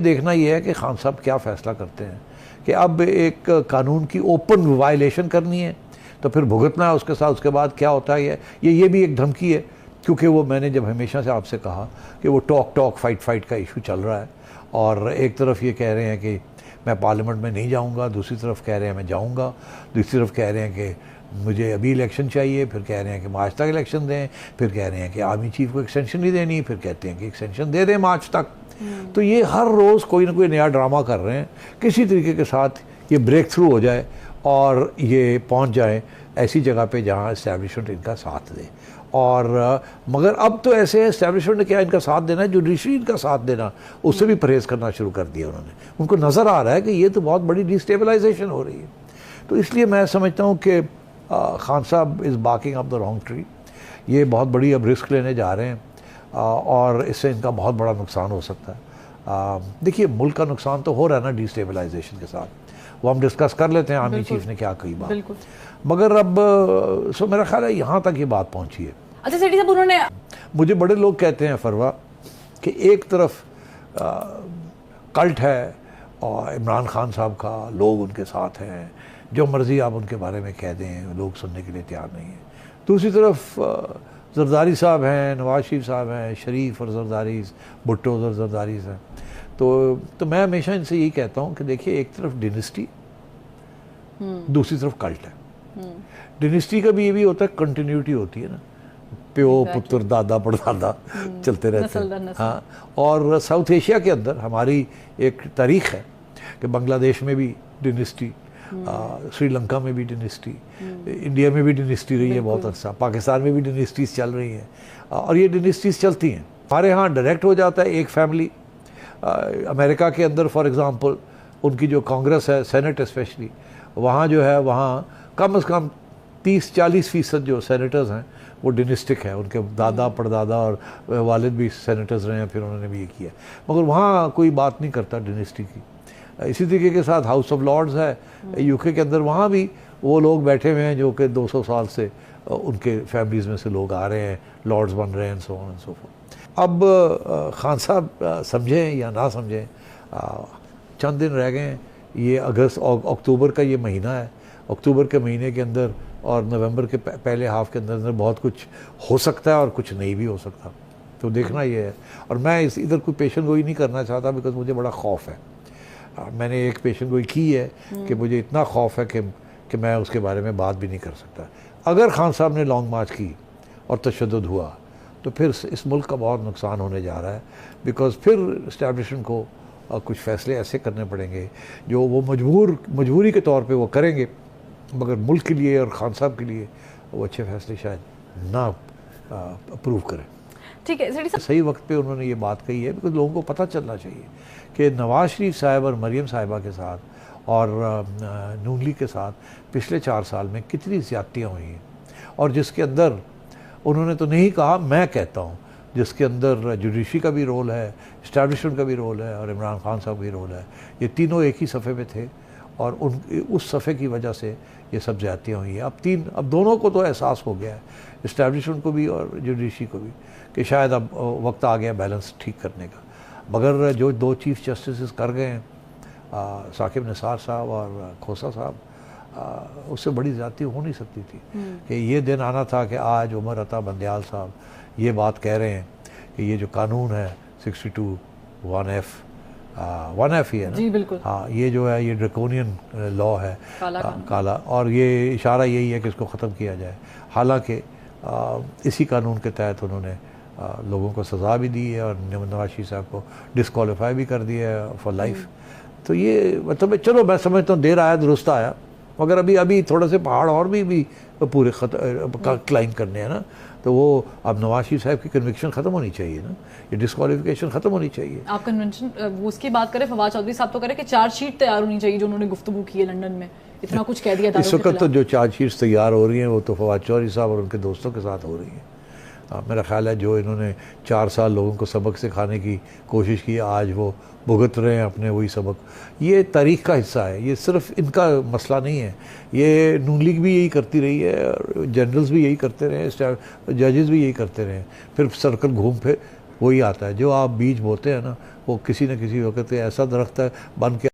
देखना ये है कि खान साहब क्या फ़ैसला करते हैं कि अब एक कानून की ओपन वायलेशन करनी है तो फिर भुगतना है उसके साथ, उसके बाद क्या होता है ये भी एक धमकी है। क्योंकि वो मैंने जब हमेशा से आपसे कहा कि वो टॉक फाइट का इशू चल रहा है, और एक तरफ ये कह रहे हैं कि मैं पार्लियामेंट में नहीं जाऊंगा, दूसरी तरफ कह रहे हैं मैं जाऊंगा, दूसरी तरफ कह रहे हैं कि मुझे अभी इलेक्शन चाहिए, फिर कह रहे हैं कि मार्च तक इलेक्शन दें, फिर कह रहे हैं कि आर्मी चीफ को एक्सटेंशन नहीं देनी, फिर कहते हैं कि एक्सटेंशन दे दें मार्च तक। तो ये हर रोज़ कोई ना कोई नया ड्रामा कर रहे हैं, किसी तरीके के साथ ये ब्रेक थ्रू हो जाए और ये पहुंच जाए ऐसी जगह पे जहां इस्टेब्लिशमेंट इनका साथ दे। और मगर अब तो ऐसे इस्टेब्लिशमेंट ने क्या इनका साथ देना है, जुडिशरी इनका साथ देना, उससे भी परहेज़ करना शुरू कर दिया उन्होंने। उनको नज़र आ रहा है कि ये तो बहुत बड़ी डिस्टेबलाइजेशन हो रही है। तो इसलिए मैं समझता हूँ कि खान साहब is barking up the wrong tree. ये बहुत बड़ी अब रिस्क लेने जा रहे हैं और इससे इनका बहुत बड़ा नुकसान हो सकता है। देखिए मुल्क का नुकसान तो हो रहा है ना डिस्टेबलाइजेशन के साथ, वो हम डिस्कस कर लेते हैं आर्मी चीफ ने क्या कही बात, मगर अब सो मेरा ख्याल है यहाँ तक ये बात पहुँची है। अच्छा सेठी साहब, उन्होंने मुझे बड़े लोग कहते हैं फरवा कि एक तरफ कल्ट है और इमरान खान साहब का, लोग उनके साथ हैं, जो मर्ज़ी आप उनके बारे में कह दें लोग सुनने के लिए तैयार नहीं हैं। दूसरी तरफ जरदारी साहब हैं, नवाज शरीफ साहब हैं, शरीफ और जरदारी, भुट्टो और जरदारी हैं। तो मैं हमेशा इनसे यही कहता हूँ कि देखिए एक तरफ डिनेस्टी, दूसरी तरफ कल्ट है। डिनेस्टी का भी ये भी होता है, कंटिन्यूटी होती है ना, प्यो पुत्र दादा परदादा चलते रहते हैं। हाँ, और साउथ एशिया के अंदर हमारी एक तारीख है कि बांग्लादेश में भी डिनेस्टी, श्रीलंका में भी डिनेस्टी, इंडिया में भी डिनेस्टी रही है बहुत अच्छा, पाकिस्तान में भी डिनेस्टीज चल रही हैं और ये डिनेस्टीज चलती हैं। हमारे यहाँ डायरेक्ट हो जाता है एक फैमिली। अमेरिका के अंदर फॉर एग्ज़ाम्पल उनकी जो कांग्रेस है, सेनेट स्पेशली, वहाँ जो है वहाँ कम से कम 30-40% जो सेनेटर्स हैं वो डिनेस्टिक है, उनके दादा परदादा और वालिद भी सेनेटर्स रहे हैं, फिर उन्होंने भी ये किया, मगर वहाँ कोई बात नहीं करता डिनेस्टी की। इसी तरीके के साथ हाउस ऑफ लॉर्ड्स है यूके के अंदर, वहाँ भी वो लोग बैठे हुए हैं जो कि 200 साल से उनके फैमिलीज़ में से लोग आ रहे हैं, लॉर्ड्स बन रहे हैं, so on and so fourth. अब खान साहब समझें या ना समझें, चंद दिन रह गए हैं, ये अगस्त अक्टूबर का ये महीना है, अक्टूबर के महीने के अंदर और नवंबर के पहले हाफ के अंदर बहुत कुछ हो सकता है और कुछ नहीं भी हो सकता। तो देखना ये है, और मैं इधर कोई पेशन गोई नहीं करना चाहता बिकॉज मुझे बड़ा खौफ है। मैंने एक पेशन गोई की है कि मुझे इतना खौफ है कि मैं उसके बारे में बात भी नहीं कर सकता। अगर खान साहब ने लॉन्ग मार्च की और तशद्दुद हुआ तो फिर इस मुल्क का बहुत नुकसान होने जा रहा है, बिकॉज फिर इस्टेब्लिशमेंट को कुछ फ़ैसले ऐसे करने पड़ेंगे जो वो मजबूरी के तौर पे वो करेंगे, मगर मुल्क के लिए और खान साहब के लिए वो अच्छे फ़ैसले शायद ना अप्रूव करें। ठीक है, सही वक्त पे उन्होंने ये बात कही है, बिकॉज लोगों को पता चलना चाहिए कि नवाज शरीफ साहब और मरीम साहिबा के साथ और नून लीग के साथ पिछले 4 साल में कितनी ज़्यादतियाँ हुई हैं, और जिसके अंदर उन्होंने तो नहीं कहा, मैं कहता हूँ, जिसके अंदर जुडिशरी का भी रोल है, इस्टेब्लिशमेंट का भी रोल है और इमरान खान साहब का भी रोल है। ये तीनों एक ही सफ़े पे थे और उस सफ़े की वजह से ये सब ज़्यादतियाँ हुई हैं। अब दोनों को तो एहसास हो गया है, इस्टेब्लिशमेंट को भी और जुडिशरी को भी, कि शायद अब वक्त आ गया बैलेंस ठीक करने का। मगर जो 2 चीफ़ जस्टिस कर गए हैं, साकिब निसार साहब और खोसा साहब, उससे बड़ी ज़्यादती हो नहीं सकती थी। कि ये दिन आना था कि आज उमर अता बंदयाल साहब ये बात कह रहे हैं कि ये जो कानून है 62 1F ही है ना जी बिल्कुल, हाँ, ये जो है ये ड्रैकोनियन लॉ है, काला, और ये इशारा यही है कि इसको ख़त्म किया जाए। हालांकि इसी कानून के तहत उन्होंने लोगों को सज़ा भी दी है और नवाज शरीफ साहब को डिस्क्वालीफाई भी कर दिया है फॉर लाइफ। तो ये मतलब चलो मैं समझता हूँ देर आया दुरुस्त आया, मगर अभी थोड़े से पहाड़ और भी पूरे क्लाइंब करने हैं ना, तो वो अब नवाज शरीफ साहब की कन्विक्शन ख़त्म होनी चाहिए ना, ये डिस्क्वालिफिकेशन ख़त्म होनी चाहिए। आप कन्वेंशन वो उसकी बात करें, फवाद चौधरी साहब तो करें कि चार्जशीट तैयार होनी चाहिए, जो उन्होंने गुफ्तगू की है लंदन में, इतना कुछ कह दिया था। इस वक्त तो जो चार्जशीट्स तैयार हो रही हैं वो तो फवाद चौधरी साहब और उनके दोस्तों के साथ हो रही हैं। मेरा ख्याल है जो इन्होंने 4 साल लोगों को सबक सिखाने की कोशिश की, आज वो भुगत रहे हैं अपने वही सबक। ये तारीख़ का हिस्सा है, ये सिर्फ इनका मसला नहीं है, ये नून लीग भी यही करती रही है, जनरल्स भी यही करते रहे, जजेस भी यही करते रहे, फिर सर्कल घूम फिर वही आता है। जो आप बीज बोते हैं ना, वो किसी न किसी वक्त ऐसा दरख्त है बन के